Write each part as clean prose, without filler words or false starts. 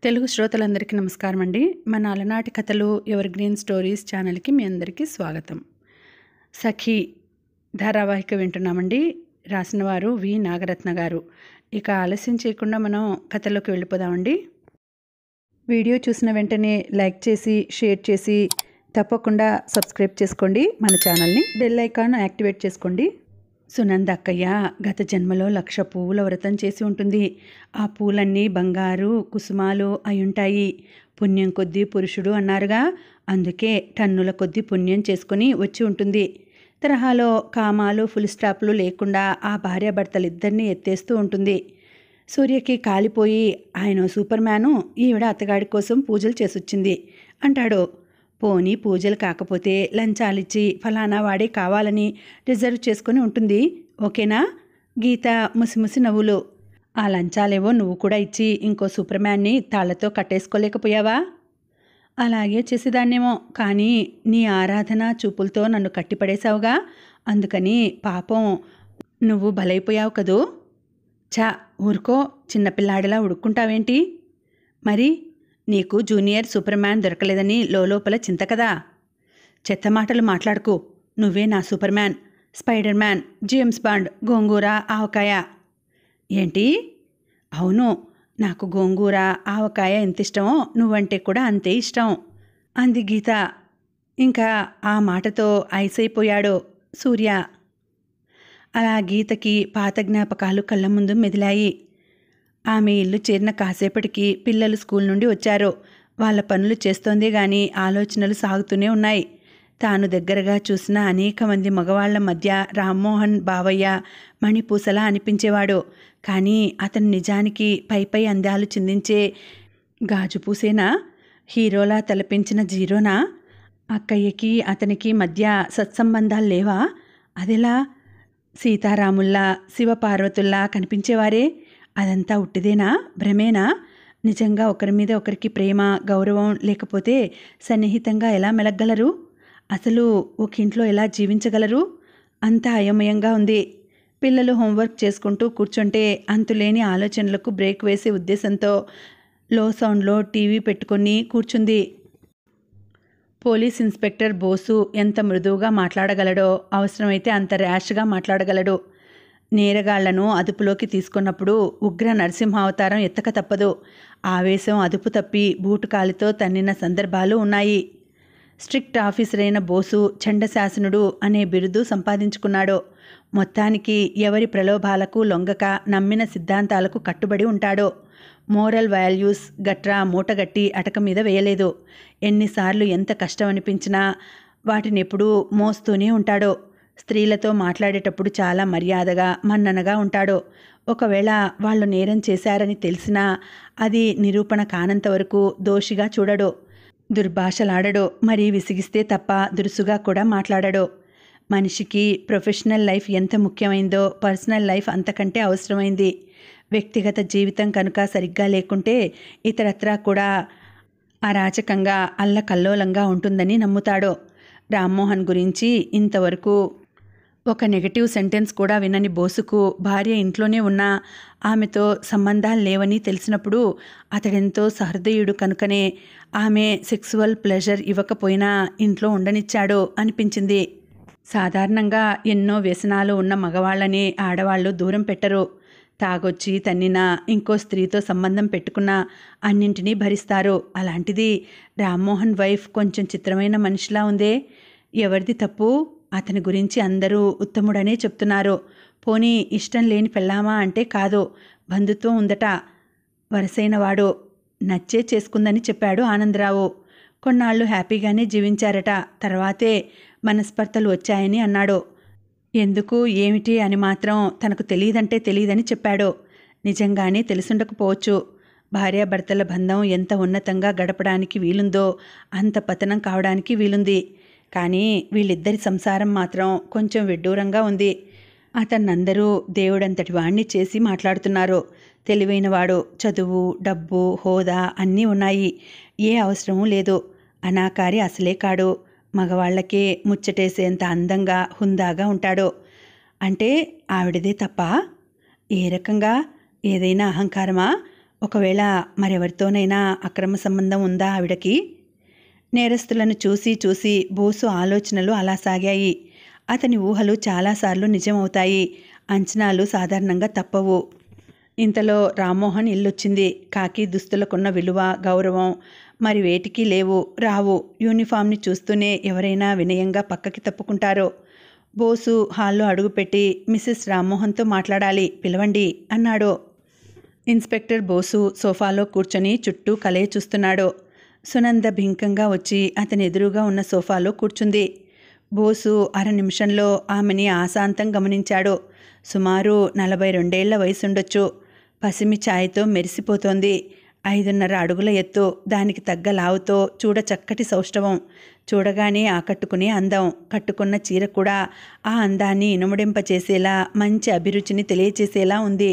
తెలుగు శ్రోతలందరికీ నమస్కారం అండి. మన అలనాటి కథలు ఎవర్ గ్రీన్ స్టోరీస్ ఛానల్కి మీ అందరికీ స్వాగతం. సఖి ధారావాహిక వింటున్నామండి. రాసిన వారు వి నాగరత్న గారు. ఇక ఆలస్యం చేయకుండా మనం కథలోకి వెళ్ళిపోదామండి. వీడియో చూసిన వెంటనే లైక్ చేసి షేర్ చేసి తప్పకుండా సబ్స్క్రైబ్ చేసుకోండి. మన ఛానల్ని బెల్ ఐకాన్ యాక్టివేట్ చేసుకోండి. సునంద అక్కయ్య గత జన్మలో 1,00,000 పువ్వుల వ్రతం చేసి ఉంటుంది. ఆ పూలన్నీ బంగారు కుసుమాలు అయుంటాయి. పుణ్యం కొద్దీ పురుషుడు అన్నారుగా, అందుకే టన్నుల కొద్దీ పుణ్యం చేసుకుని వచ్చి ఉంటుంది. తరహాలో కామాలు ఫుల్ స్టాప్లు లేకుండా ఆ భార్యాభర్తలిద్దరినీ ఎత్తేస్తూ ఉంటుంది. సూర్యకి కాలిపోయి ఆయన సూపర్ మ్యాను, ఈవిడ అత్తగాడి కోసం పూజలు చేసొచ్చింది అంటాడు. పోనీ పూజలు కాకపోతే లంచాలిచ్చి ఫలానా వాడే కావాలని రిజర్వ్ చేసుకుని ఉంటుంది. ఓకేనా? గీత ముసిముసి నవ్వులు. ఆ లంచాలేవో నువ్వు కూడా ఇచ్చి ఇంకో సూపర్ మ్యాన్ని తాళ్లతో కట్టేసుకోలేకపోయావా? అలాగే చేసేదాన్నేమో, కానీ నీ ఆరాధన చూపులతో నన్ను కట్టిపడేశావుగా, అందుకని పాపం నువ్వు బలైపోయావు కదూ. చా ఊరుకో, చిన్నపిల్లాడిలా ఉడుక్కుంటావేంటి? మరి నీకు జూనియర్ సూపర్ మ్యాన్ దొరకలేదని లోపల చింత కదా. చెత్త మాటలు మాట్లాడుకు. నువ్వే నా superman, spiderman, James Bond, gongura avakaya. ఏంటి? అవును, నాకు గోంగూర ఆవకాయ ఎంత ఇష్టమో నువ్వంటే కూడా అంతే ఇష్టం అంది గీత. ఇంకా ఆ మాటతో ఐసైపోయాడు సూర్య. అలా గీతకి పాత జ్ఞాపకాలు కళ్ళ ముందు మెదిలాయి. ఆమె ఇల్లు చేరిన కాసేపటికి పిల్లలు స్కూల్ నుండి వచ్చారు. వాళ్ళ పనులు చేస్తోందే గాని ఆలోచనలు సాగుతూనే ఉన్నాయి. తాను దగ్గరగా చూసిన అనేక మంది మగవాళ్ల మధ్య రామ్మోహన్ బావయ్య మణిపూసలా అనిపించేవాడు. కానీ అతను నిజానికి పై అందాలు చిందించే గాజుపూసేనా? హీరోలా తలపించిన జీరోనా? అక్కయ్యకి అతనికి మధ్య సత్సంబంధాలు లేవా? అదెలా? సీతారాముల్లా శివపార్వతుల్లా కనిపించేవారే, అదంతా ఉట్టిదేనా, భ్రమేనా? నిజంగా ఒకరి మీద ఒకరికి ప్రేమ గౌరవం లేకపోతే సన్నిహితంగా ఎలా మెలగలరు? అసలు ఒక ఇంట్లో ఎలా జీవించగలరు? అంతా అయోమయంగా ఉంది. పిల్లలు హోంవర్క్ చేసుకుంటూ కూర్చుంటే అంతులేని ఆలోచనలకు బ్రేక్ వేసే ఉద్దేశంతో లో సౌండ్లో టీవీ పెట్టుకొని కూర్చుంది. పోలీస్ ఇన్స్పెక్టర్ బోసు ఎంత మృదువుగా మాట్లాడగలడో, అవసరమైతే అంత ర్యాష్గా మాట్లాడగలడు. నేరగాళ్లను అదుపులోకి తీసుకున్నప్పుడు ఉగ్ర నరసింహావతారం ఎత్తక తప్పదు. ఆవేశం అదుపు తప్పి బూటుకాలితో తన్నిన సందర్భాలు ఉన్నాయి. స్ట్రిక్ట్ ఆఫీసర్ అయిన బోసు చండశాసనుడు అనే బిరుదు సంపాదించుకున్నాడు. మొత్తానికి ఎవరి ప్రలోభాలకు లొంగక నమ్మిన సిద్ధాంతాలకు కట్టుబడి ఉంటాడు. మోరల్ వాల్యూస్ గట్రా మూటగట్టి అటక మీద వేయలేదు. ఎన్నిసార్లు ఎంత కష్టం అనిపించినా వాటినెప్పుడూ మోస్తూనే ఉంటాడు. స్త్రీలతో మాట్లాడేటప్పుడు చాలా మర్యాదగా మన్ననగా ఉంటాడు. ఒకవేళ వాళ్ళు నేరం చేశారని తెలిసినా అది నిరూపణ కానంత వరకు దోషిగా చూడడు. దుర్భాషలాడడు. మరీ విసిగిస్తే తప్ప దురుసుగా కూడా మాట్లాడడు. మనిషికి ప్రొఫెషనల్ లైఫ్ ఎంత ముఖ్యమైందో పర్సనల్ లైఫ్ అంతకంటే అవసరమైంది. వ్యక్తిగత జీవితం కనుక సరిగ్గా లేకుంటే ఇతరత్రా కూడా అరాచకంగా అల్లకల్లోలంగా ఉంటుందని నమ్ముతాడు. రామ్మోహన్ గురించి ఇంతవరకు ఒక నెగటివ్ సెంటెన్స్ కూడా వినని బోసుకు భార్య ఇంట్లోనే ఉన్నా ఆమెతో సంబంధాలు లేవని తెలిసినప్పుడు అతడెంతో సహృదయుడు కనుకనే ఆమె సెక్సువల్ ప్లెజర్ ఇవ్వకపోయినా ఇంట్లో ఉండనిచ్చాడు అనిపించింది. సాధారణంగా ఎన్నో వ్యసనాలు ఉన్న మగవాళ్ళని ఆడవాళ్లు దూరం పెట్టరు. తాగొచ్చి తన్నినా, ఇంకో స్త్రీతో సంబంధం పెట్టుకున్నా అన్నింటినీ భరిస్తారు. అలాంటిది రామ్మోహన్ వైఫ్ కొంచెం చిత్రమైన మనిషిలా ఉందే. ఎవరిది తప్పు? అతని గురించి అందరూ ఉత్తముడనే చెప్తున్నారు. పోనీ ఇష్టం లేని పెళ్ళామా అంటే కాదు, బంధుత్వం ఉందట. వరసైనవాడు, నచ్చే చేసుకుందని చెప్పాడు ఆనందరావు. కొన్నాళ్ళు హ్యాపీగానే జీవించారట. తర్వాతే మనస్పర్ధలు వచ్చాయని అన్నాడు. ఎందుకు ఏమిటి అని మాత్రం తనకు తెలియదంటే తెలియదని చెప్పాడు. నిజంగానే తెలిసుండకపోవచ్చు. భార్యాభర్తల బంధం ఎంత ఉన్నతంగా గడపడానికి వీలుందో అంత పతనం కావడానికి వీలుంది. కానీ వీళ్ళిద్దరి సంసారం మాత్రం కొంచెం విడ్డూరంగా ఉంది. అతన్నందరూ దేవుడంతటి వాణ్ణి చేసి మాట్లాడుతున్నారు. తెలివైనవాడు, చదువు, డబ్బు, హోదా అన్నీ ఉన్నాయి. ఏ అవసరమూ లేదు. అనాకారి అసలే కాడు. మగవాళ్లకే ముచ్చటేసేంత అందంగా హుందాగా ఉంటాడు. అంటే ఆవిడదే తప్ప? ఏ రకంగా? ఏదైనా అహంకారమా? ఒకవేళ మరెవరితోనైనా అక్రమ సంబంధం ఉందా ఆవిడకి? నేరస్తులను చూసి చూసి బోసు ఆలోచనలు అలా సాగాయి. అతని ఊహలు చాలాసార్లు నిజమవుతాయి. అంచనాలు సాధారణంగా తప్పవు. ఇంతలో రామ్మోహన్ ఇల్లొచ్చింది. కాకి దుస్తులకున్న విలువ, గౌరవం మరి వేటికి లేవు, రావు. యూనిఫామ్ని చూస్తూనే ఎవరైనా వినయంగా పక్కకి తప్పుకుంటారో. బోసు హాల్లో అడుగుపెట్టి మిసెస్ రామ్మోహన్తో మాట్లాడాలి, పిలవండి అన్నాడు. ఇన్స్పెక్టర్ బోసు సోఫాలో కూర్చొని చుట్టూ కలయ చూస్తున్నాడు. సునంద బింకంగా వచ్చి అతని ఎదురుగా ఉన్న సోఫాలో కూర్చుంది. బోసు అర నిమిషంలో ఆమెని ఆశాంతం గమనించాడు. సుమారు 42 వయసుండొచ్చు. పసిమి ఛాయతో మెరిసిపోతోంది. 5.5 అడుగుల ఎత్తు, దానికి తగ్గ లావుతో చూడ చక్కటి సౌష్ఠవం, చూడగానే ఆకట్టుకునే అందం. కట్టుకున్న చీర కూడా ఆ అందాన్ని ఇనుమడింపచేసేలా, మంచి అభిరుచిని తెలియచేసేలా ఉంది.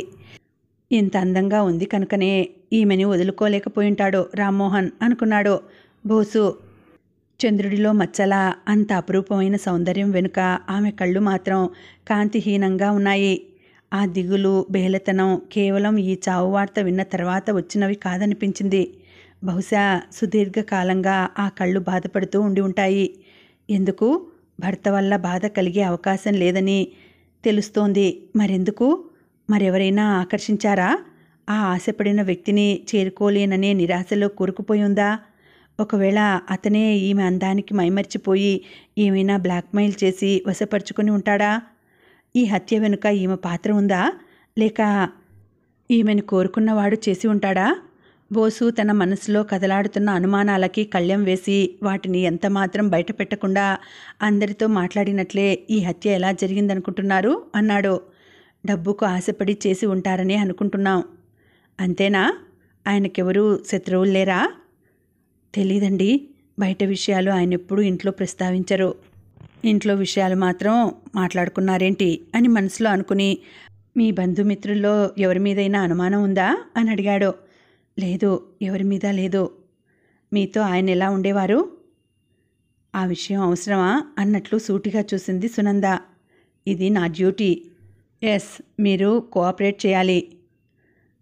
ఇంత అందంగా ఉంది కనుకనే ఈమెని వదులుకోలేకపోయింటాడు రామ్మోహన్ అనుకున్నాడు బోసు. చంద్రుడిలో మచ్చలా అంత అపురూపమైన సౌందర్యం వెనుక ఆమె కళ్ళు మాత్రం కాంతిహీనంగా ఉన్నాయి. ఆ దిగులు, బేలతనం కేవలం ఈ చావు వార్త విన్న తర్వాత వచ్చినవి కాదనిపించింది. బహుశా సుదీర్ఘకాలంగా ఆ కళ్ళు బాధపడుతూ ఉండి ఉంటాయి. ఎందుకు? భర్త వల్ల బాధ కలిగే అవకాశం లేదని తెలుస్తోంది. మరెందుకు? మరెవరైనా ఆకర్షించారా? ఆ ఆశపడిన వ్యక్తిని చేరుకోలేననే నిరాశలో కూరుకుపోయి ఉందా? ఒకవేళ అతనే ఈమె అందానికి మైమర్చిపోయి ఏమైనా బ్లాక్మెయిల్ చేసి వశపరుచుకుని ఉంటాడా? ఈ హత్య వెనుక ఈమె పాత్ర ఉందా? లేక ఈమెను కోరుకున్నవాడు చేసి ఉంటాడా? బోసు తన మనసులో కదలాడుతున్న అనుమానాలకి కళ్ళెం వేసి వాటిని ఎంతమాత్రం బయట పెట్టకుండా అందరితో మాట్లాడినట్లే ఈ హత్య ఎలా జరిగిందనుకుంటున్నారు అన్నాడు. డబ్బుకు ఆశపడి చేసి ఉంటారని అనుకుంటున్నాం. అంతేనా? ఆయనకెవరూ శత్రువులు లేరా? తెలీదండి. బయట విషయాలు ఆయన ఎప్పుడూ ఇంట్లో ప్రస్తావించరు. ఇంట్లో విషయాలు మాత్రం మాట్లాడుకున్నారేంటి అని మనసులో అనుకుని, మీ బంధుమిత్రుల్లో ఎవరి మీదైనా అనుమానం ఉందా అని అడిగాడు. లేదు, ఎవరి మీద లేదు. మీతో ఆయన ఎలా ఉండేవారు? ఆ విషయం అవసరమా అన్నట్లు సూటిగా చూసింది సునంద. ఇది నా డ్యూటీ. ఎస్, మీరు కోఆపరేట్ చేయాలి.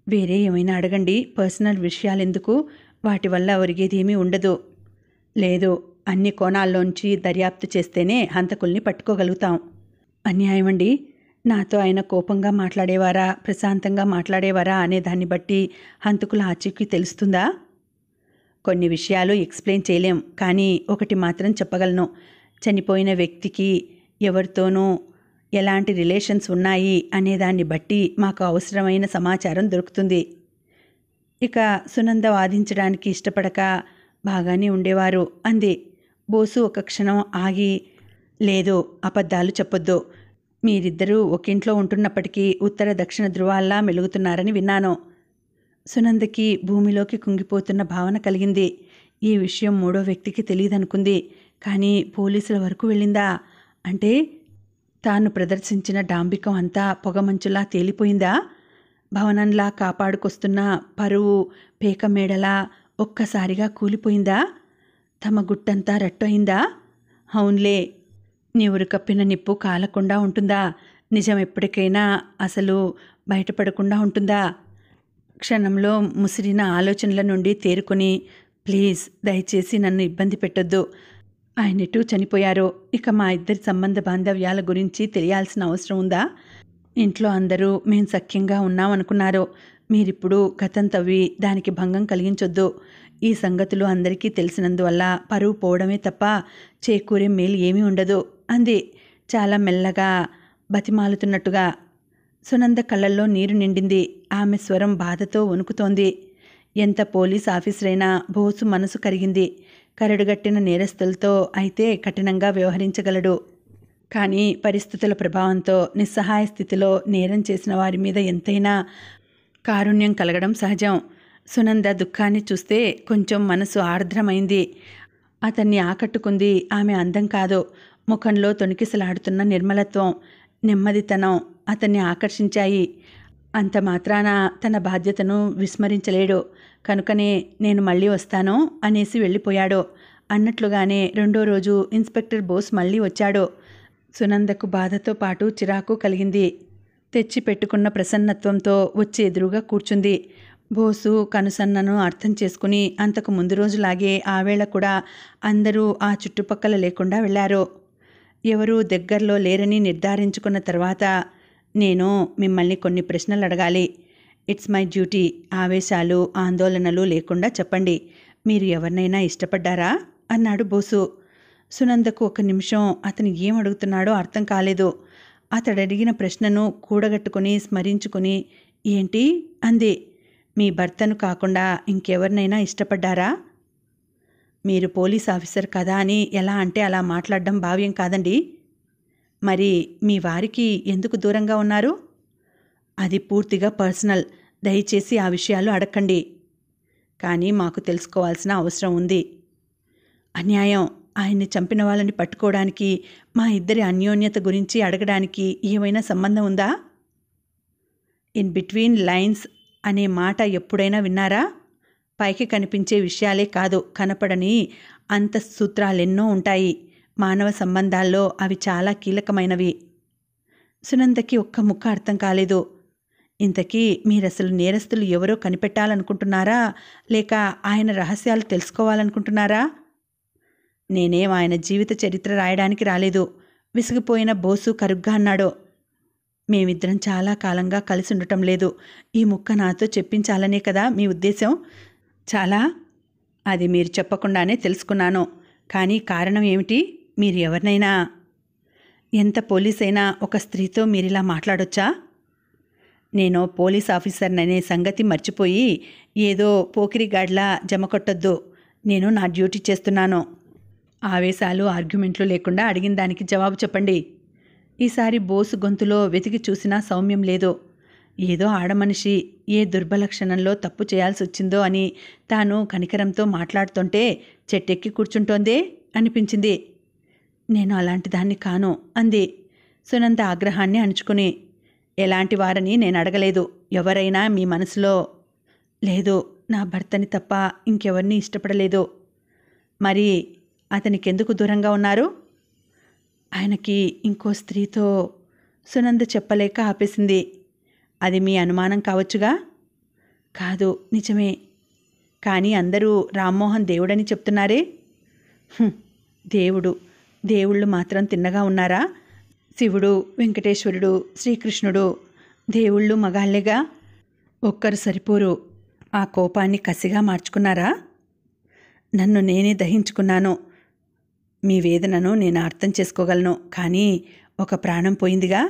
వేరే ఏమైనా అడగండి, పర్సనల్ విషయాలెందుకు? వాటి వల్ల ఒరిగేది ఏమీ ఉండదు. లేదు, అన్ని కోణాల్లోంచి దర్యాప్తు చేస్తేనే హంతకుల్ని పట్టుకోగలుగుతాం. అన్యాయమండి. నాతో ఆయన కోపంగా మాట్లాడేవారా, ప్రశాంతంగా మాట్లాడేవారా అనే దాన్ని బట్టి హంతకుల ఆచూకీ తెలుస్తుందా? కొన్ని విషయాలు ఎక్స్ప్లెయిన్ చేయలేం, కానీ ఒకటి మాత్రం చెప్పగలను. చనిపోయిన వ్యక్తికి ఎవరితోనూ ఎలాంటి రిలేషన్స్ ఉన్నాయి అనేదాన్ని బట్టి మాకు అవసరమైన సమాచారం దొరుకుతుంది. ఇక సునంద వాదించడానికి ఇష్టపడక, బాగానే ఉండేవారు అంది. బోసు ఒక క్షణం ఆగి, లేదు, అబద్ధాలు చెప్పొద్దు. మీరిద్దరూ ఒకింట్లో ఉంటున్నప్పటికీ ఉత్తర దక్షిణ ధృవాల్లా మెలుగుతున్నారని విన్నాను. సునందకి భూమిలోకి కుంగిపోతున్న భావన కలిగింది. ఈ విషయం మూడో వ్యక్తికి తెలియదనుకుంది. కానీ పోలీసుల వరకు వెళ్ళిందా? అంటే తాను ప్రదర్శించిన డాంబికం అంతా పొగమంచులా తేలిపోయిందా? భవనంలా కాపాడుకొస్తున్న పరువు పేకమేడలా ఒక్కసారిగా కూలిపోయిందా? తమ గుట్టంతా రట్టయిందా? అవునులే, నీవురు కప్పిన నిప్పు కాలకుండా ఉంటుందా? నిజం ఎప్పటికైనా అసలు బయటపడకుండా ఉంటుందా? క్షణంలో ముసిరిన ఆలోచనల నుండి తేరుకొని, ప్లీజ్ దయచేసి నన్ను ఇబ్బంది పెట్టొద్దు. ఆయనెటూ చనిపోయారో, ఇక మా ఇద్దరి సంబంధ బాంధవ్యాల గురించి తెలియాల్సిన అవసరం ఉందా? ఇంట్లో అందరూ మేం సఖ్యంగా ఉన్నామనుకున్నారు. మీరిప్పుడు గతం తవ్వి దానికి భంగం కలిగించొద్దు. ఈ సంగతులు అందరికీ తెలిసినందువల్ల పరువు పోవడమే తప్ప చేకూరే మేలు ఏమీ ఉండదు అంది చాలా మెల్లగా, బతిమాలుతున్నట్టుగా. సునంద కళ్ళల్లో నీరు నిండింది. ఆమె స్వరం బాధతో వణుకుతోంది. ఎంత పోలీస్ ఆఫీసరైనా బోసు మనసు కరిగింది. కరడుగట్టిన నేరస్తులతో అయితే కఠినంగా వ్యవహరించగలడు. కానీ పరిస్థితుల ప్రభావంతో నిస్సహాయ స్థితిలో నేరం చేసిన వారి మీద ఎంతైనా కారుణ్యం కలగడం సహజం. సునంద దుఃఖాన్ని చూస్తే కొంచెం మనసు ఆర్ద్రమైంది. అతన్ని ఆకట్టుకుంది ఆమె అందం కాదు, ముఖంలో తొణికిసలాడుతున్న నిర్మలత్వం, నెమ్మదితనం అతన్ని ఆకర్షించాయి. అంత మాత్రాన తన బాధ్యతను విస్మరించలేడు. కనుకనే నేను మళ్ళీ వస్తాను అనేసి వెళ్ళిపోయాడు. అన్నట్లుగానే రెండో రోజు ఇన్స్పెక్టర్ బోస్ మళ్ళీ వచ్చాడు. సునందకు బాధతో పాటు చిరాకు కలిగింది. తెచ్చి పెట్టుకున్న ప్రసన్నత్వంతో వచ్చి ఎదురుగా కూర్చుంది. బోసు కనుసన్నను అర్థం చేసుకుని అంతకు ముందు రోజులాగే ఆ వేళ కూడా అందరూ ఆ చుట్టుపక్కల లేకుండా వెళ్ళారు. ఎవరూ దగ్గరలో లేరని నిర్ధారించుకున్న తర్వాత, నేను మిమ్మల్ని కొన్ని ప్రశ్నలు అడగాలి. It's my duty. ఆవేశాలు ఆందోళనలు లేకుండా చెప్పండి. మీరు ఎవరినైనా ఇష్టపడ్డారా అన్నాడు బోసు. సునందకు ఒక నిమిషం అతను ఏం అడుగుతున్నాడో అర్థం కాలేదు. అతడడిగిన ప్రశ్నను కూడగట్టుకుని స్మరించుకుని ఏంటి అంది. మీ భర్తను కాకుండా ఇంకెవరినైనా ఇష్టపడ్డారా? మీరు పోలీస్ ఆఫీసర్ కదా అని ఎలా అంటే అలా మాట్లాడడం భావ్యం కాదండి. మరి మీ వారికి ఎందుకు దూరంగా ఉన్నారు? అది పూర్తిగా పర్సనల్. దయచేసి ఆ విషయాలు అడగండి. కానీ మాకు తెలుసుకోవాల్సిన అవసరం ఉంది. అన్యాయం. ఆయన్ని చంపిన వాళ్ళని పట్టుకోవడానికి మా ఇద్దరి అన్యోన్యత గురించి అడగడానికి ఏమైనా సంబంధం ఉందా? ఇన్ బిట్వీన్ లైన్స్ అనే మాట ఎప్పుడైనా విన్నారా? పైకి కనిపించే విషయాలే కాదు, కనపడని అంతఃసూత్రాలెన్నో ఉంటాయి. మానవ సంబంధాల్లో అవి చాలా కీలకమైనవి. సునందకి ఒక్క ముక్క అర్థం కాలేదు. ఇంతకీ మీరసలు నేరస్తులు ఎవరో కనిపెట్టాలనుకుంటున్నారా, లేక ఆయన రహస్యాలు తెలుసుకోవాలనుకుంటున్నారా? నేనేం ఆయన జీవిత చరిత్ర రాయడానికి రాలేదు. విసిగిపోయిన బోసు కరుగ్గా అన్నాడు. మేమిద్దరం చాలా కాలంగా కలిసి ఉండటం లేదు. ఈ ముక్క నాతో చెప్పించాలనే కదా మీ ఉద్దేశం? చాలా. అది మీరు చెప్పకుండానే తెలుసుకున్నాను. కానీ కారణం ఏమిటి? మీరు ఎవరినైనా, ఎంత పోలీసైనా ఒక స్త్రీతో మీరిలా మాట్లాడొచ్చా? నేను పోలీస్ ఆఫీసర్ననే సంగతి మర్చిపోయి ఏదో పోకిరిగాడ్లా జమకొట్టొద్దు. నేను నా డ్యూటీ చేస్తున్నాను. ఆవేశాలు ఆర్గ్యుమెంట్లు లేకుండా అడిగిన దానికి జవాబు చెప్పండి. ఈసారి బోసు గొంతులో వెతికి చూసినా సౌమ్యం లేదు. ఏదో ఆడమనిషి ఏ దుర్బలక్షణంలో తప్పు చేయాల్సి వచ్చిందో అని తాను కనికరంతో మాట్లాడుతుంటే చెట్టెక్కి కూర్చుంటోందే అనిపించింది. నేను అలాంటి దాన్ని కాను అంది సునంద ఆగ్రహాన్ని అణుచుకుని. ఎలాంటి వారని నేను అడగలేదు. ఎవరైనా మీ మనసులో లేదు. నా భర్తని తప్ప ఇంకెవరిని ఇష్టపడలేదు. మరి అతనికెందుకు దూరంగా ఉన్నారు? ఆయనకి ఇంకో స్త్రీతో సునంద చెప్పలేక ఆపేసింది. అది మీ అనుమానం కావచ్చుగా? కాదు, నిజమే. కానీ అందరూ రామ్మోహన్ దేవుడని చెప్తున్నారే. దేవుళ్ళు మాత్రం తిన్నగా ఉన్నారా? శివుడు, వెంకటేశ్వరుడు, శ్రీకృష్ణుడు దేవుళ్ళు మగాళ్లేగా. ఒక్కరు సరిపోరు. ఆ కోపాన్ని కసిగా మార్చుకున్నారా? నన్ను నేనే దహించుకున్నాను. మీ వేదనను నేను అర్థం చేసుకోగలను. కానీ ఒక ప్రాణం పోయిందిగా.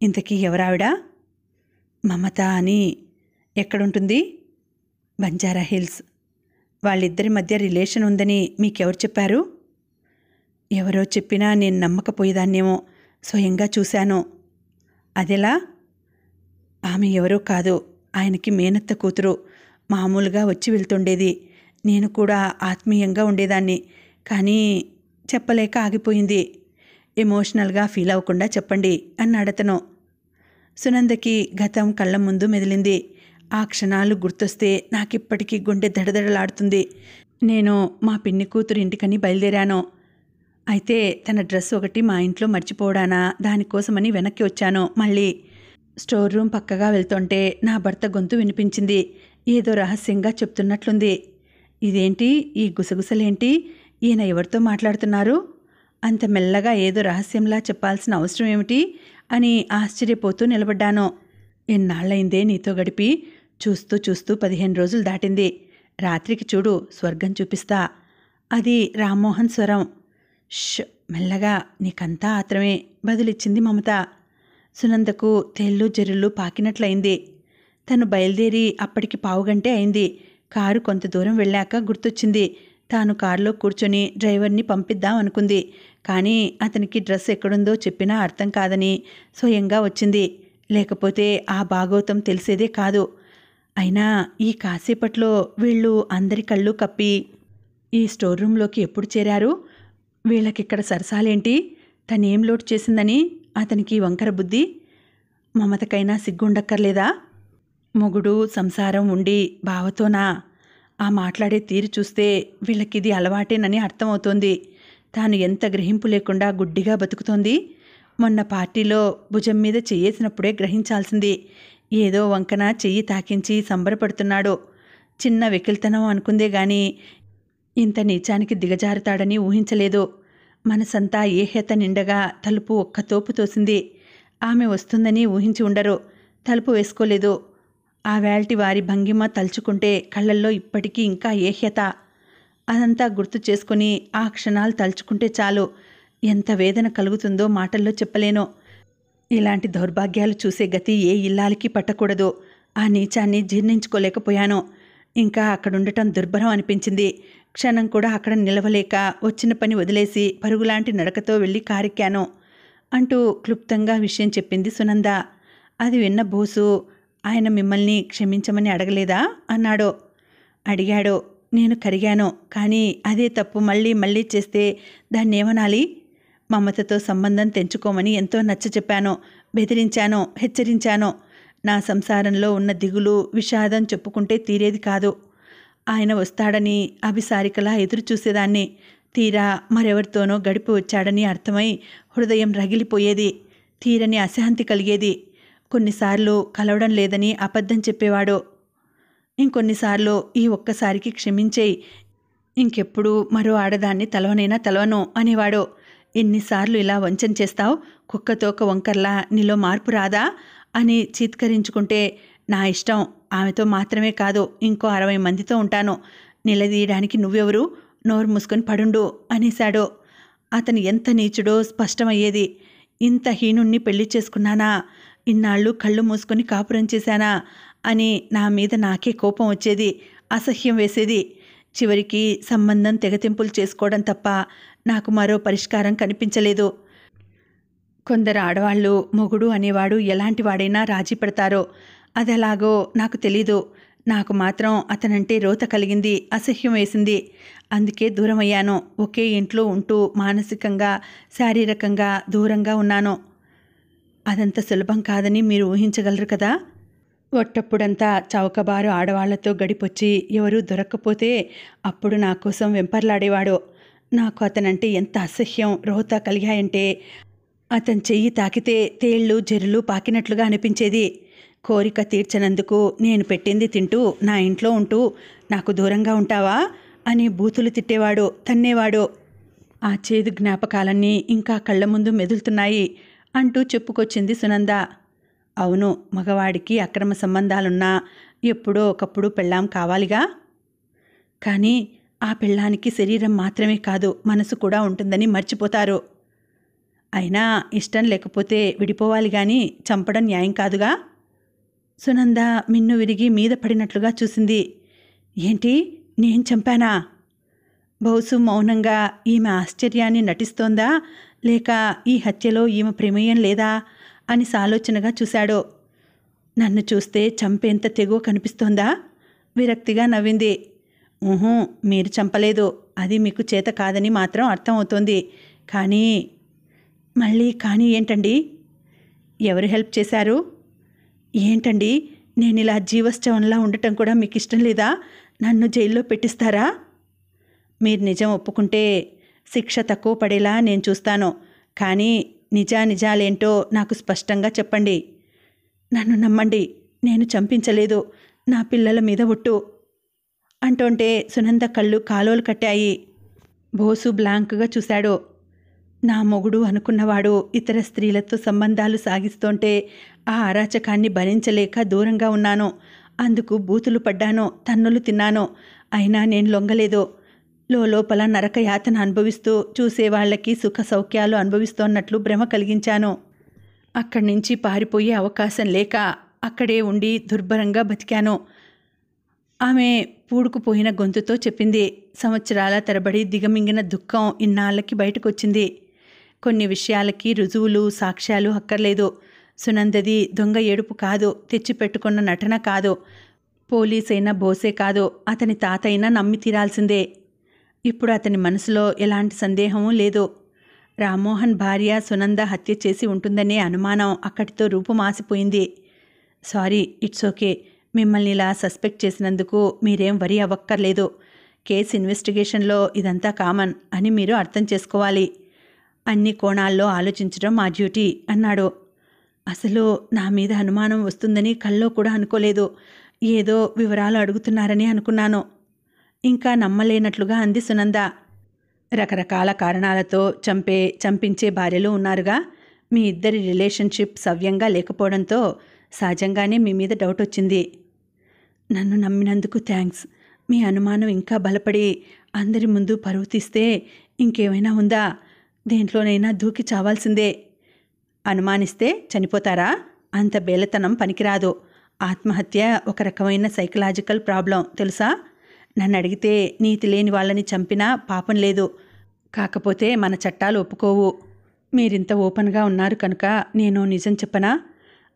ఇంతకీ ఎవరావిడ? మమత అని. ఎక్కడుంటుంది? బంజారా హిల్స్. వాళ్ళిద్దరి మధ్య రిలేషన్ ఉందని మీకెవరు చెప్పారు? ఎవరో చెప్పినా నేను నమ్మకపోయేదాన్నేమో. స్వయంగా చూశాను. అదెలా? ఆమె ఎవరో కాదు, ఆయనకి మేనత్త కూతురు. మామూలుగా వచ్చి వెళ్తుండేది. నేను కూడా ఆత్మీయంగా ఉండేదాన్ని. కానీ చెప్పలేక ఆగిపోయింది. ఎమోషనల్గా ఫీల్ అవ్వకుండా చెప్పండి అన్నాడతను. సునందకి గతం కళ్ళ ముందు మెదిలింది. ఆ క్షణాలు గుర్తొస్తే నాకిప్పటికీ గుండె దడదడలాడుతుంది. నేను మా పిన్ని కూతురు ఇంటికని బయలుదేరాను. అయితే తన డ్రెస్ ఒకటి మా ఇంట్లో మర్చిపోవడానా, దానికోసమని వెనక్కి వచ్చాను. మళ్ళీ స్టోర్ రూమ్ పక్కగా వెళ్తుంటే నా భర్త గొంతు వినిపించింది. ఏదో రహస్యంగా చెప్తున్నట్లుంది. ఇదేంటి ఈ గుసగుసలేంటి? ఈయన ఎవరితో మాట్లాడుతున్నారు? అంత మెల్లగా ఏదో రహస్యంలా చెప్పాల్సిన అవసరం ఏమిటి అని ఆశ్చర్యపోతూ నిలబడ్డాను. ఎన్నాళ్ళైందే నీతో గడిపి? చూస్తూ చూస్తూ 15 రోజులు దాటింది. రాత్రికి చూడు, స్వర్గం చూపిస్తా. అది రామ్మోహన్ స్వరం. ష్, మెల్లగా, నీకంతా ఆత్రమే బదులిచ్చింది మమత. సునందకు తేళ్ళు జెర్రులు పాకినట్లయింది. తను బయలుదేరి అప్పటికి పావుగంటే అయింది. కారు కొంత దూరం వెళ్ళాక గుర్తొచ్చింది. తాను కారులో కూర్చొని డ్రైవర్ని పంపిద్దాం అనుకుంది. కానీ అతనికి డ్రెస్ ఎక్కడుందో చెప్పినా అర్థం కాదని స్వయంగా వచ్చింది. లేకపోతే ఆ భాగోతం తెలిసేదే కాదు. అయినా ఈ కాసేపట్లో వీళ్ళు అందరి కళ్ళు కప్పి ఈ స్టోర్ రూంలోకి ఎప్పుడు చేరారు? వీళ్ళకిక్కడ సరసాలేంటి? తనేం లోటు చేసిందని అతనికి వంకర బుద్ధి. మమతకైనా సిగ్గుండక్కర్లేదా? మొగుడు సంసారం ఉండి బావతోనా? ఆ మాట్లాడే తీరు చూస్తే వీళ్ళకిది అలవాటేనని అర్థమవుతోంది. తాను ఎంత గ్రహింపు లేకుండా గుడ్డిగా బతుకుతోంది. మొన్న పార్టీలో భుజం మీద చెయ్యేసినప్పుడే గ్రహించాల్సింది. ఏదో వంకన చెయ్యి తాకించి సంబరపడుతున్నాడు. చిన్న వెకిల్తనం అనుకుందే గాని ఇంత నీచానికి దిగజారుతాడని ఊహించలేదు. మనసంతా ఏహ్యత నిండగా తలుపు ఒక్క తోపు తోసింది. ఆమె వస్తుందని ఊహించి ఉండరు. తలుపు వేసుకోలేదు. ఆ వేల్టి వారి భంగిమ తలుచుకుంటే కళ్ళల్లో ఇప్పటికీ ఇంకా ఏహ్యత. అదంతా గుర్తు చేసుకుని ఆ క్షణాలు తలుచుకుంటే చాలు ఎంత వేదన కలుగుతుందో మాటల్లో చెప్పలేను. ఇలాంటి దౌర్భాగ్యాలు చూసే గతి ఏ ఇల్లాలికి పట్టకూడదు. ఆ నీచాన్ని జీర్ణించుకోలేకపోయాను. ఇంకా అక్కడుండటం దుర్భరం అనిపించింది. క్షణం కూడా అక్కడ నిలవలేక వచ్చిన పని వదిలేసి పరుగులాంటి నడకతో వెళ్ళి కారెక్కాను అంటూ క్లుప్తంగా విషయం చెప్పింది సునంద. అది విన్న బోసు, ఆయన మిమ్మల్ని క్షమించమని అడగలేదా అన్నాడు. అడిగాడు. నేను కరిగాను. కానీ అదే తప్పు మళ్ళీ మళ్ళీ చేస్తే దాన్నేమనాలి? మమతతో సంబంధం తెంచుకోమని ఎంతో నచ్చచెప్పాను, బెదిరించాను, హెచ్చరించాను. నా సంసారంలో ఉన్న దిగులు, విషాదం చెప్పుకుంటే తీరేది కాదు. ఆయన వస్తాడని అభిసారికలా ఎదురు చూసేదాన్ని. తీరా మరెవరితోనో గడిపి వచ్చాడని అర్థమై హృదయం రగిలిపోయేది. తీరని అశాంతి కలిగేది. కొన్నిసార్లు కలవడం లేదని అబద్ధం చెప్పేవాడు. ఇంకొన్నిసార్లు ఈ ఒక్కసారికి క్షమించేయి, ఇంకెప్పుడు మరో ఆడదాన్ని తలవనైనా తలవను అనేవాడు. ఎన్నిసార్లు ఇలా వంచన చేస్తావు? కుక్కతోక వంకర్లా నీలో మార్పు రాదా అని చీత్కరించుకుంటే, నా ఇష్టం, ఆమెతో మాత్రమే కాదు ఇంకో 60 మందితో ఉంటాను, నిలదీయడానికి నువ్వెవరు, నోరు మూసుకొని పడుండు అనేశాడు. అతను ఎంత నీచుడో స్పష్టమయ్యేది. ఇంత హీనుణ్ణి పెళ్లి చేసుకున్నానా, ఇన్నాళ్ళు కళ్ళు మూసుకొని కాపురం చేశానా అని నా మీద నాకే కోపం వచ్చేది, అసహ్యం వేసేది. చివరికి సంబంధం తెగతింపులు చేసుకోవడం తప్ప నాకు మరో పరిష్కారం కనిపించలేదు. కొందరు ఆడవాళ్ళు మొగుడు అనేవాడు ఎలాంటి వాడైనా రాజీ పడతారో, అదెలాగో నాకు తెలీదు. నాకు మాత్రం అతనంటే రోత కలిగింది, అసహ్యం వేసింది. అందుకే దూరమయ్యాను. ఒకే ఇంట్లో ఉంటూ మానసికంగా, శారీరకంగా దూరంగా ఉన్నాను. అదంత సులభం కాదని మీరు ఊహించగలరు కదా. ఒట్టప్పుడంతా చౌకబారు ఆడవాళ్లతో గడిపొచ్చి ఎవరూ దొరక్కపోతే అప్పుడు నా కోసం వెంపర్లాడేవాడు. నాకు అతనంటే ఎంత అసహ్యం, రోత కలిగాయంటే అతని చెయ్యి తాకితే తేళ్లు జెర్రులు పాకినట్లుగా అనిపించేది. కోరిక తీర్చనందుకు నేను పెట్టింది తింటూ నా ఇంట్లో ఉంటూ నాకు దూరంగా ఉంటావా అని బూతులు తిట్టేవాడు, తన్నేవాడు. ఆ చేదు జ్ఞాపకాలన్నీ ఇంకా కళ్ళ ముందు మెదులుతున్నాయి అంటూ చెప్పుకొచ్చింది సునంద. అవును, మగవాడికి అక్రమ సంబంధాలున్నా ఎప్పుడో ఒకప్పుడు పెళ్ళాం కావాలిగా. కానీ ఆ పెళ్ళానికి శరీరం మాత్రమే కాదు, మనసు కూడా ఉంటుందని మర్చిపోతారు. అయినా ఇష్టం లేకపోతే విడిపోవాలి గాని చంపడం న్యాయం కాదుగా. సునంద మిన్ను విరిగి మీద పడినట్లుగా చూసింది. ఏంటి, నేను చంపానా? బహుశు మౌనంగా ఈమె ఆశ్చర్యాన్ని నటిస్తోందా, లేక ఈ హత్యలో ఈమె ప్రమేయం లేదా అని సాలోచనగా చూశాడు. నన్ను చూస్తే చంపేంత తెగువ కనిపిస్తోందా? విరక్తిగా నవ్వింది. ఊహూ, మీరు చంపలేదు, అది మీకు చేత కాదని మాత్రం అర్థం అవుతోంది. కానీ మళ్ళీ కానీ ఏంటండి? ఎవరు హెల్ప్ చేశారు? ఏంటండి, నేను ఇలా జీవశ్చవంలా ఉండటం కూడా మీకు ఇష్టం లేదా? నన్ను జైల్లో పెట్టిస్తారా? మీరు నిజం ఒప్పుకుంటే శిక్ష తక్కువ పడేలా నేను చూస్తాను. కానీ నిజాలేంటో నాకు స్పష్టంగా చెప్పండి. నన్ను నమ్మండి, నేను చంపించలేదు, నా పిల్లల మీద ఒట్టు అంటుంటే సునంద కళ్ళు కాలోలు కట్టాయి. బోసు బ్లాంక్గా చూశాడు. నా మొగుడు అనుకున్నవాడు ఇతర స్త్రీలతో సంబంధాలు సాగిస్తుంటే ఆ అరాచకాన్ని భరించలేక దూరంగా ఉన్నాను. అందుకు బూతులు పడ్డాను, తన్నులు తిన్నాను. అయినా నేను లొంగలేదు. లోపల నరక యాతన అనుభవిస్తూ చూసేవాళ్లకి సుఖ సౌఖ్యాలు అనుభవిస్తోన్నట్లు భ్రమ కలిగించాను. అక్కడి నుంచి పారిపోయే అవకాశం లేక అక్కడే ఉండి దుర్భరంగా బతికాను. ఆమె పూడుకుపోయిన గొంతుతో చెప్పింది. సంవత్సరాల తరబడి దిగమింగిన దుఃఖం ఇన్నాళ్ళకి బయటకొచ్చింది. కొన్ని విషయాలకి రుజువులు, సాక్ష్యాలు అక్కర్లేదు. సునందది దొంగ ఏడుపు కాదు, తెచ్చిపెట్టుకున్న నటన కాదు. పోలీసైనా బోసే కాదు, అతని తాతైనా నమ్మి తీరాల్సిందే. ఇప్పుడు అతని మనసులో ఎలాంటి సందేహమూ లేదు. రామ్మోహన్ భార్య సునంద హత్య చేసి ఉంటుందనే అనుమానం అక్కడితో రూపుమాసిపోయింది. Sorry, it's okay. మిమ్మల్ని ఇలా సస్పెక్ట్ చేసినందుకు మీరేం వరి అవ్వక్కర్లేదు. కేసు ఇన్వెస్టిగేషన్లో ఇదంతా కామన్ అని మీరు అర్థం చేసుకోవాలి. అన్ని కోణాల్లో ఆలోచించడం మా డ్యూటీ అన్నాడు. అసలు నా మీద అనుమానం వస్తుందని కల్లో కూడా అనుకోలేదు. ఏదో వివరాలు అడుగుతున్నారని అనుకున్నాను. ఇంకా నమ్మలేనట్లుగా అంది సునంద. రకరకాల కారణాలతో చంపించే భార్యలు ఉన్నారుగా. మీ ఇద్దరి రిలేషన్షిప్ సవ్యంగా లేకపోవడంతో సహజంగానే మీ మీద డౌట్ వచ్చింది. నన్ను నమ్మినందుకు థ్యాంక్స్. మీ అనుమానం ఇంకా బలపడి అందరి ముందు పరువు తీస్తే ఇంకేమైనా ఉందా? దేంట్లోనైనా దూకి చావాల్సిందే. అనుమానిస్తే చనిపోతారా? అంత బేలతనం పనికిరాదు. ఆత్మహత్య ఒక రకమైన సైకలాజికల్ ప్రాబ్లం తెలుసా? నన్ను అడిగితే నీతి లేని వాళ్ళని చంపినా పాపం లేదు. కాకపోతే మన చట్టాలు ఒప్పుకోవు. మీరింత ఓపెన్గా ఉన్నారు కనుక నేను నిజం చెప్పనా?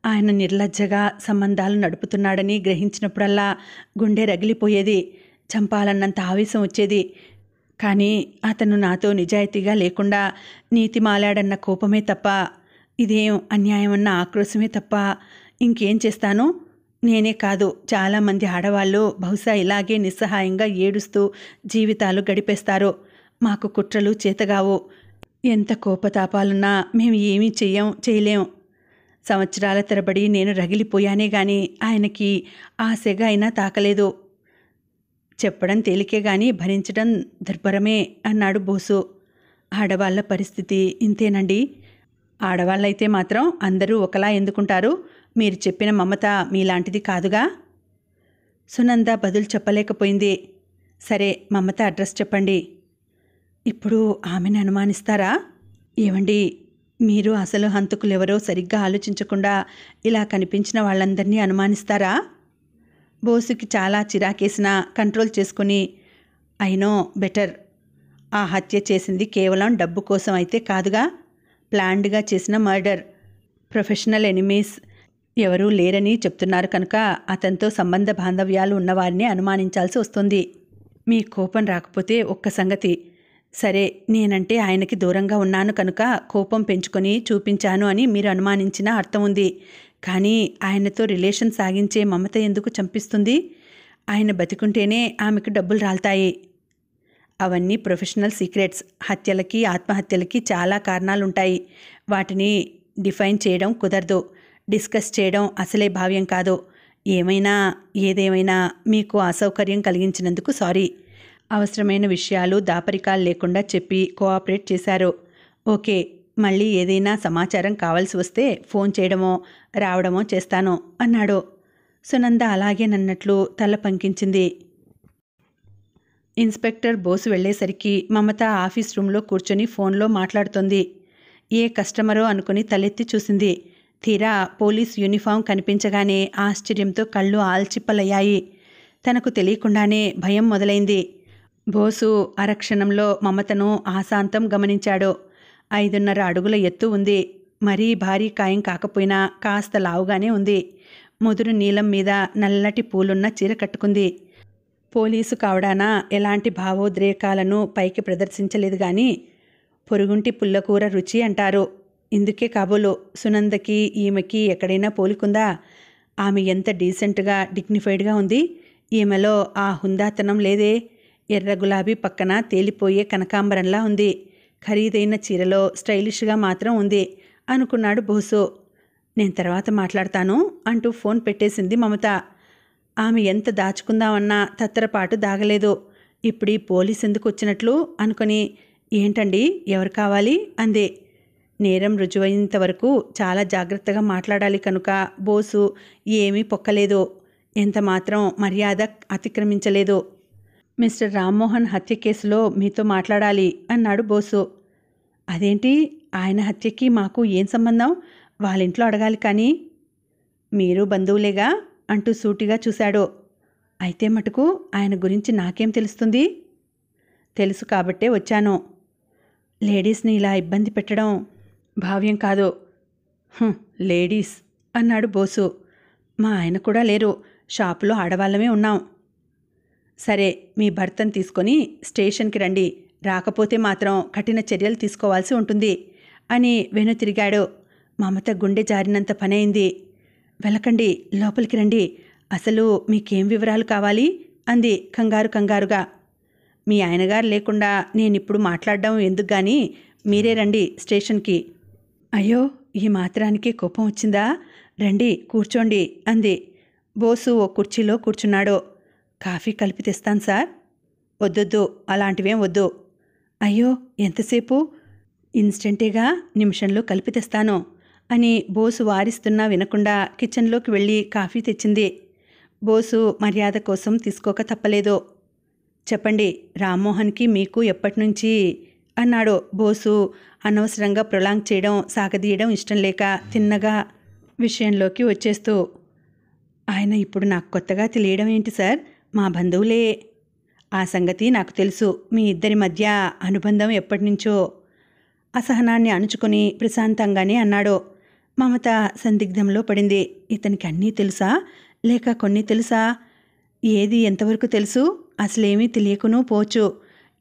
ఆయన నిర్లజ్జగా సంబంధాలు నడుపుతున్నాడని గ్రహించినప్పుడల్లా గుండె రగిలిపోయేది. చంపాలన్నంత ఆవేశం వచ్చేది. కానీ అతను నాతో నిజాయితీగా లేకుండా నీతి మాలాడన్న కోపమే తప్ప, ఇదేం అన్యాయమన్న ఆక్రోశమే తప్ప ఇంకేం చేస్తాను? నేనే కాదు, చాలామంది ఆడవాళ్ళు బహుశా ఇలాగే నిస్సహాయంగా ఏడుస్తూ జీవితాలు గడిపేస్తారు. మాకు కుట్రలు చేతగావు. ఎంత కోపతాపాలున్నా మేము ఏమీ చేయలేం. సంవత్సరాల తరబడి నేను రగిలిపోయానే గాని ఆయనకి ఆ సెగ అయినా తాకలేదు. చెప్పడం తేలికే గాని భరించడం దుర్భరమే అన్నాడు బోసు. ఆడవాళ్ల పరిస్థితి ఇంతేనండి. ఆడవాళ్ళైతే మాత్రం అందరూ ఒకలా ఎందుకుంటారు? మీరు చెప్పిన మమత మీలాంటిది కాదుగా. సునంద బదులు చెప్పలేకపోయింది. సరే, మమత అడ్రస్ చెప్పండి. ఇప్పుడు ఆమెను అనుమానిస్తారా? ఏవండి, మీరు అసలు హంతకులెవరో సరిగ్గా ఆలోచించకుండా ఇలా కనిపించిన వాళ్ళందరినీ అనుమానిస్తారా? బోసుకి చాలా చిరాకేసినా కంట్రోల్ చేసుకుని, ఐ నో బెటర్. ఆ హత్య చేసింది కేవలం డబ్బు కోసం అయితే కాదుగా. ప్లాన్డ్గా చేసిన మర్డర్. ప్రొఫెషనల్ ఎనిమీస్ ఎవరూ లేరని చెప్తున్నారు కనుక అతనితో సంబంధ బాంధవ్యాలు ఉన్నవారిని అనుమానించాల్సి వస్తుంది. మీ కోపం రాకపోతే ఒక్క సంగతి. సరే, నేనంటే ఆయనకి దూరంగా ఉన్నాను కనుక కోపం పెంచుకొని చూపించాను అని మీరు అనుమానించినా అర్థం ఉంది. కానీ ఆయనతో రిలేషన్ సాగించే మమత ఎందుకు చంపిస్తుంది? ఆయన బతికుంటేనే ఆమెకు డబ్బులు రాల్తాయి. అవన్నీ ప్రొఫెషనల్ సీక్రెట్స్. హత్యలకి ఆత్మహత్యలకి చాలా కారణాలుంటాయి. వాటిని డిఫైన్ చేయడం కుదరదు. డిస్కస్ చేయడం అసలే భావ్యం కాదు. ఏదేమైనా మీకు అసౌకర్యం కలిగించినందుకు సారీ. అవసరమైన విషయాలు దాపరికాలు లేకుండా చెప్పి కోఆపరేట్ చేశారు. ఓకే, మళ్ళీ ఏదైనా సమాచారం కావాల్సి వస్తే ఫోన్ చేయడమో రావడమో చేస్తాను అన్నాడు. సునంద అలాగేనన్నట్లు తల పంకించింది. ఇన్స్పెక్టర్ బోసు వెళ్లేసరికి మమత ఆఫీస్ రూంలో కూర్చొని ఫోన్లో మాట్లాడుతోంది. ఏ కస్టమరో అనుకుని తలెత్తి చూసింది. తీరా పోలీస్ యూనిఫామ్ కనిపించగానే ఆశ్చర్యంతో కళ్ళు ఆల్చిప్పలయ్యాయి. తనకు తెలియకుండానే భయం మొదలైంది. బోసు అరక్షణంలో మమతను ఆశాంతం గమనించాడు. 5.5 అడుగుల ఎత్తు ఉంది. మరీ భారీ కాయం కాకపోయినా కాస్త లావుగానే ఉంది. ముదురు నీలం మీద నల్లటి పూలున్న చీర కట్టుకుంది. పోలీసు కావడాన ఎలాంటి భావోద్రేకాలను పైకి ప్రదర్శించలేదు గాని పొరుగుంటి పుల్లకూర రుచి అంటారు. ఇందుకే కాబోలు సునందకి ఈమెకి ఎక్కడైనా పోలికుందా? ఆమె ఎంత డీసెంట్గా డిగ్నిఫైడ్గా ఉంది. ఈమెలో ఆ హుందాతనం లేదే. ఎర్ర గులాబీ పక్కన తేలిపోయే కనకాంబరంలా ఉంది. ఖరీదైన చీరలో స్టైలిష్గా మాత్రం ఉంది అనుకున్నాడు బోసు. నేను తర్వాత మాట్లాడతాను అంటూ ఫోన్ పెట్టేసింది మమత. ఆమె ఎంత దాచుకుందామన్నా తత్తరపాటు దాగలేదు. ఇప్పుడు ఈ పోలీస్ ఎందుకు వచ్చినట్లు అనుకుని, ఏంటండి, ఎవరు కావాలి అంది. నేరం రుజువైనంత వరకు చాలా జాగ్రత్తగా మాట్లాడాలి కనుక బోసు ఏమీ పొక్కలేదు. ఎంత మాత్రం మర్యాద అతిక్రమించలేదు. మిస్టర్ రామ్మోహన్ హత్య కేసులో మీతో మాట్లాడాలి అన్నాడు బోసు. అదేంటి, ఆయన హత్యకి మాకు ఏం సంబంధం? వాళ్ళింట్లో అడగాలి కానీ. మీరు బంధువులేగా అంటూ సూటిగా చూశాడు. అయితే మటుకు ఆయన గురించి నాకేం తెలుస్తుంది? తెలుసు కాబట్టే వచ్చాను. లేడీస్ని ఇలా ఇబ్బంది పెట్టడం భావ్యం కాదు. లేడీస్ అన్నాడు బోసు. మా ఆయన కూడా లేరు. షాపులో ఆడవాళ్ళమే ఉన్నాం. సరే, మీ భర్తను తీసుకొని స్టేషన్కి రండి. రాకపోతే మాత్రం కఠిన చర్యలు తీసుకోవాల్సి ఉంటుంది అని వెనుతిరిగాడు. మమత గుండె జారినంత పనైంది. వెళ్ళకండి, లోపలికి రండి. అసలు మీకేం వివరాలు కావాలి అంది కంగారుగా. మీ ఆయనగారు లేకుండా నేనిప్పుడు మాట్లాడడం ఎందుకు గాని మీరే రండి స్టేషన్కి. అయ్యో, ఈ మాత్రానికే కోపం వచ్చిందా? రండి కూర్చోండి అంది. బోసు ఓ కుర్చీలో కూర్చున్నాడు. కాఫీ కలిపి తెస్తాను సార్. వద్దొద్దు, అలాంటివేం వద్దు. అయ్యో, ఎంతసేపు? ఇన్స్టెంటేగా, నిమిషంలో కలిపి తెస్తాను అని బోసు వారిస్తున్నా వినకుండా కిచెన్లోకి వెళ్ళి కాఫీ తెచ్చింది. బోసు మర్యాద కోసం తీసుకోక తప్పలేదు. చెప్పండి, రామ్మోహన్కి మీకు ఎప్పటినుంచి అన్నాడు. బోసు అనవసరంగా ప్రొలాంగ్ చేయడం, సాగదీయడం ఇష్టం లేక తిన్నగా విషయంలోకి వచ్చేస్తూ, ఆయన ఇప్పుడు నాకు కొత్తగా తెలియడం ఏంటి సార్? మా బంధువులే. ఆ సంగతి నాకు తెలుసు. మీ ఇద్దరి మధ్య అనుబంధం ఎప్పటినుంచో. అసహనాన్ని అణుచుకొని ప్రశాంతంగానే అన్నాడు. మమత సందిగ్ధంలో పడింది. ఇతనికి అన్నీ తెలుసా, లేక కొన్ని తెలుసా? ఏది ఎంతవరకు తెలుసు? అసలేమీ తెలియకునూ పోవచ్చు.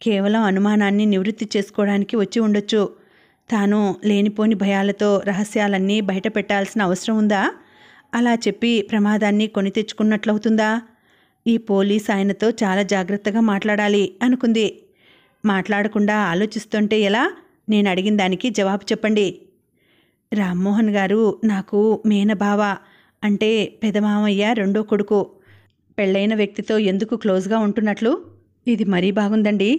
కేవలం అనుమానాన్ని నివృత్తి చేసుకోవడానికి వచ్చి ఉండొచ్చు. తాను లేనిపోని భయాలతో రహస్యాలన్నీ బయట పెట్టాల్సిన అవసరం ఉందా? అలా చెప్పి ప్రమాదాన్ని కొని తెచ్చుకున్నట్లవుతుందా? ఈ పోలీస్ ఆయనతో చాలా జాగ్రత్తగా మాట్లాడాలి అనుకుంది. మాట్లాడకుండా ఆలోచిస్తుంటే ఎలా? నేను అడిగిన దానికి జవాబు చెప్పండి. రామ్మోహన్ గారు నాకు మేనబావ, అంటే పెదమామయ్య రెండో కొడుకు. పెళ్ళైన వ్యక్తితో ఎందుకు క్లోజ్గా ఉంటున్నట్లు? ఇది మరీ బాగుందండి.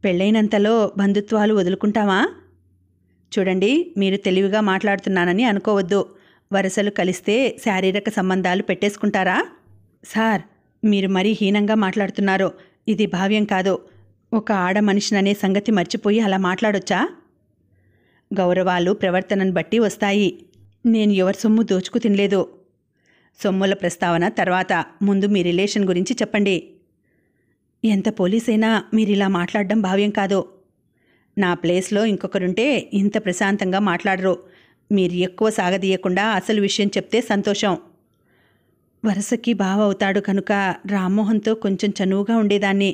పెళ్ళైనంతలో బంధుత్వాలు వదులుకుంటామా? చూడండి, మీరు తెలివిగా మాట్లాడుతున్నానని అనుకోవద్దు. వరసలు కలిస్తే శారీరక సంబంధాలు పెట్టేసుకుంటారా? సార్, మీరు మరీ హీనంగా మాట్లాడుతున్నారు. ఇది భావ్యం కాదు. ఒక ఆడ మనిషిననే సంగతి మర్చిపోయి అలా మాట్లాడొచ్చా? గౌరవాలు ప్రవర్తనను బట్టి వస్తాయి. నేను ఎవరి సొమ్ము దోచుకు తినలేదు. సొమ్ముల ప్రస్తావన తర్వాత, ముందు మీ రిలేషన్ గురించి చెప్పండి. ఎంత పోలీసైనా మీరిలా మాట్లాడడం భావ్యం కాదు. నా ప్లేస్లో ఇంకొకరుంటే ఇంత ప్రశాంతంగా మాట్లాడరు. మీరు ఎక్కువ సాగదీయకుండా అసలు విషయం చెప్తే సంతోషం. వరసకి బావ అవుతాడు కనుక రామ్మోహన్తో కొంచెం చనువుగా ఉండేదాన్ని.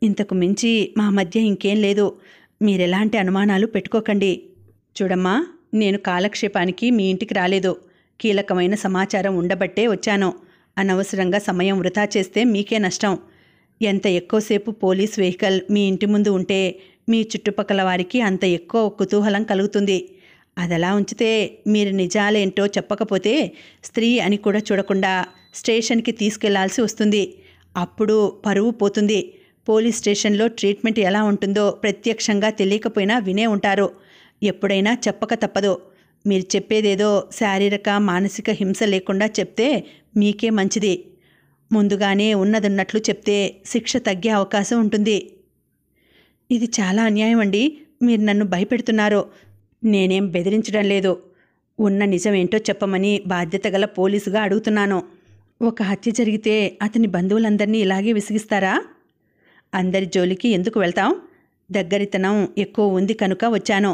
ఇంతకు మించి మా మధ్య ఇంకేం లేదు. మీరెలాంటి అనుమానాలు పెట్టుకోకండి. చూడమ్మా, నేను కాలక్షేపానికి మీ ఇంటికి రాలేదు. కీలకమైన సమాచారం ఉండబట్టే వచ్చాను. అనవసరంగా సమయం వృధా చేస్తే మీకే నష్టం. ఎంత ఎక్కువసేపు పోలీస్ వెహికల్ మీ ఇంటి ముందు ఉంటే మీ చుట్టుపక్కల వారికి అంత ఎక్కువ కుతూహలం కలుగుతుంది. అదలా ఉంచితే మీరు నిజాలేంటో చెప్పకపోతే స్త్రీ అని కూడా చూడకుండా స్టేషన్కి తీసుకెళ్లాల్సి వస్తుంది. అప్పుడు పరువు పోతుంది. పోలీస్ స్టేషన్లో ట్రీట్మెంట్ ఎలా ఉంటుందో ప్రత్యక్షంగా తెలియకపోయినా వినే ఉంటారు. ఎప్పుడైనా చెప్పక తప్పదు. మీరు చెప్పేదేదో శారీరక మానసిక హింస లేకుండా చెప్తే మీకే మంచిది. ముందుగానే ఉన్నదున్నట్లు చెప్తే శిక్ష తగ్గే అవకాశం ఉంటుంది. ఇది చాలా అన్యాయం అండి. మీరు నన్ను భయపెడుతున్నారు. నేనేం బెదిరించడం లేదు. ఉన్న నిజమేంటో చెప్పమని బాధ్యత గల పోలీసుగా అడుగుతున్నాను. ఒక హత్య జరిగితే అతని బంధువులందరినీ ఇలాగే విసిగిస్తారా? అందరి జోలికి ఎందుకు వెళ్తాం? దగ్గరితనం ఎక్కువ ఉంది కనుక వచ్చాను.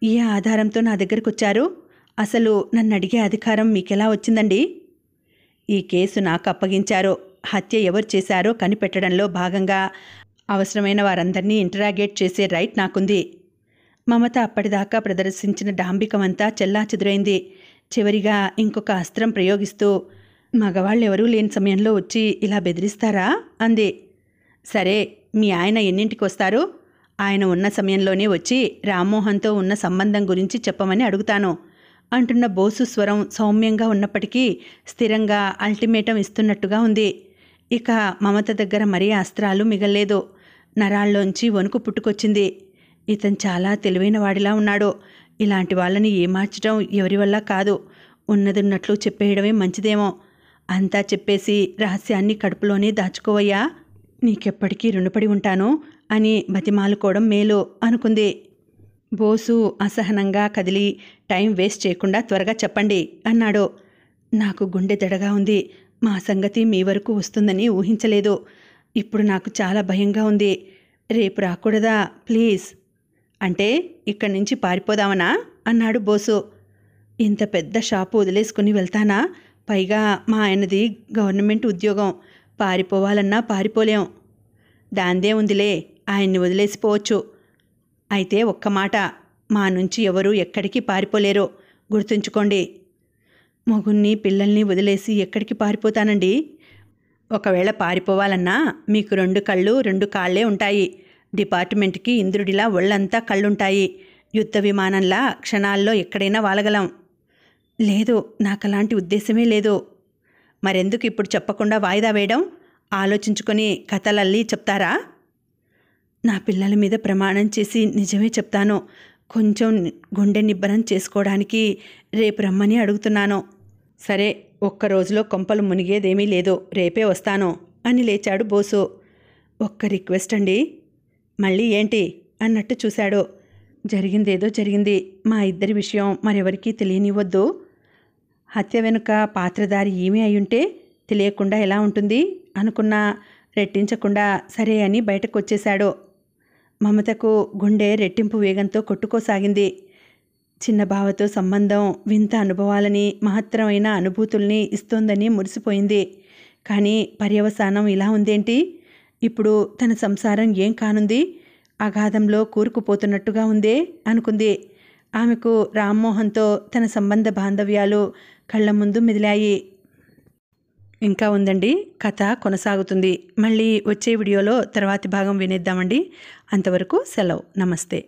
ఏ ఆధారంతో నా దగ్గరికి వచ్చారు? అసలు నన్ను అడిగే అధికారం మీకెలా వచ్చిందండి? ఈ కేసు నాకు అప్పగించారు. హత్య ఎవరు చేశారో కనిపెట్టడంలో భాగంగా అవసరమైన వారందరినీ ఇంటరాగేట్ చేసే రైట్ నాకుంది. మమత అప్పటిదాకా ప్రదర్శించిన డాంబికమంతా చెల్లాచెదురైంది. చివరిగా ఇంకొక అస్త్రం ప్రయోగిస్తూ, మగవాళ్ళెవరూ లేని సమయంలో వచ్చి ఇలా బెదిరిస్తారా అంది. సరే, మీ ఆయన ఎన్నింటికి వస్తారు? ఆయన ఉన్న సమయంలోనే వచ్చి రామ్మోహన్తో ఉన్న సంబంధం గురించి చెప్పమని అడుగుతాను అంటున్న బోసు స్వరం సౌమ్యంగా ఉన్నప్పటికీ స్థిరంగా అల్టిమేటం ఇస్తున్నట్టుగా ఉంది. ఇక మమత దగ్గర మరీ అస్త్రాలు మిగల్లేదు. నరాల్లోంచి వణుకు పుట్టుకొచ్చింది. ఇతను చాలా తెలివైన వాడిలా ఉన్నాడు. ఇలాంటి వాళ్ళని ఏమార్చడం ఎవరి వల్ల కాదు. ఉన్నదున్నట్లు చెప్పేయడమే మంచిదేమో. అంతా చెప్పేసి రహస్యాన్ని కడుపులోనే దాచుకోవయ్యా. నీకెప్పటికీ రుణపడి ఉంటాను అని బతిమాలుకోవడం మేలు అనుకుంది. బోసు అసహనంగా కదిలి, టైం వేస్ట్ చేయకుండా త్వరగా చెప్పండి అన్నాడు. నాకు గుండె దడగా ఉంది. మా సంగతి మీ వరకు వస్తుందని ఊహించలేదు. ఇప్పుడు నాకు చాలా భయంగా ఉంది. రేపు రాకూడదా ప్లీజ్? అంటే ఇక్కడి నుంచి పారిపోదామనా అన్నాడు బోసు. ఇంత పెద్ద షాపు వదిలేసుకుని వెళ్తానా? పైగా మా ఆయనది గవర్నమెంట్ ఉద్యోగం. పారిపోవాలన్నా పారిపోలేం. దాందే ఉందిలే, ఆయన్ని వదిలేసిపోవచ్చు. అయితే ఒక్క మాట, మా నుంచి ఎవరూ ఎక్కడికి పారిపోలేరు, గుర్తుంచుకోండి. మొగుణ్ణి పిల్లల్ని వదిలేసి ఎక్కడికి పారిపోతానండి? ఒకవేళ పారిపోవాలన్నా మీకు 2 కళ్ళు 2 కాళ్ళే ఉంటాయి. డిపార్ట్మెంట్కి ఇంద్రుడిలా ఒళ్ళంతా కళ్ళుంటాయి. యుద్ధ విమానంలా క్షణాల్లో ఎక్కడైనా వాలగలం. లేదు, నాకు అలాంటి ఉద్దేశమే లేదు. మరెందుకు ఇప్పుడు చెప్పకుండా వాయిదా వేయడం? ఆలోచించుకొని కథలల్లి చెప్తారా? నా పిల్లల మీద ప్రమాణం చేసి నిజమే చెప్తాను. కొంచెం గుండె నిబ్బరం చేసుకోవడానికి రేపు రమ్మని అడుగుతున్నాను. సరే, ఒక్క రోజులో కొంపలు మునిగేదేమీ లేదు, రేపే వస్తాను అని లేచాడు బోసు. ఒక్క రిక్వెస్ట్ అండి. మళ్ళీ ఏంటి అన్నట్టు చూశాడు. జరిగిందేదో జరిగింది. మా ఇద్దరి విషయం మరెవరికీ తెలియనివ్వద్దు. హత్య వెనుక పాత్రధారి ఈమె అయ్యుంటే తెలియకుండా ఎలా ఉంటుంది అనుకున్నా రెట్టించకుండా సరే అని బయటకు వచ్చేశాడు. మమతకు గుండె రెట్టింపు వేగంతో కొట్టుకోసాగింది. చిన్న బావతో సంబంధం వింత అనుభవాలని, మహత్తరమైన అనుభూతుల్ని ఇస్తోందని మురిసిపోయింది. కానీ పర్యవసానం ఇలా ఉందేంటి? ఇప్పుడు తన సంసారం ఏం కానుంది? అగాధంలో కూరుకుపోతున్నట్టుగా ఉందే అనుకుంది. ఆమెకు రామ్మోహన్తో తన సంబంధ బాంధవ్యాలు కళ్ళ ముందు మెదిలాయి. ఇంకా ఉందండి, కథ కొనసాగుతుంది. మళ్ళీ వచ్చే వీడియోలో తర్వాతి భాగం వినేద్దామండి. అంతవరకు సెలవు. నమస్తే.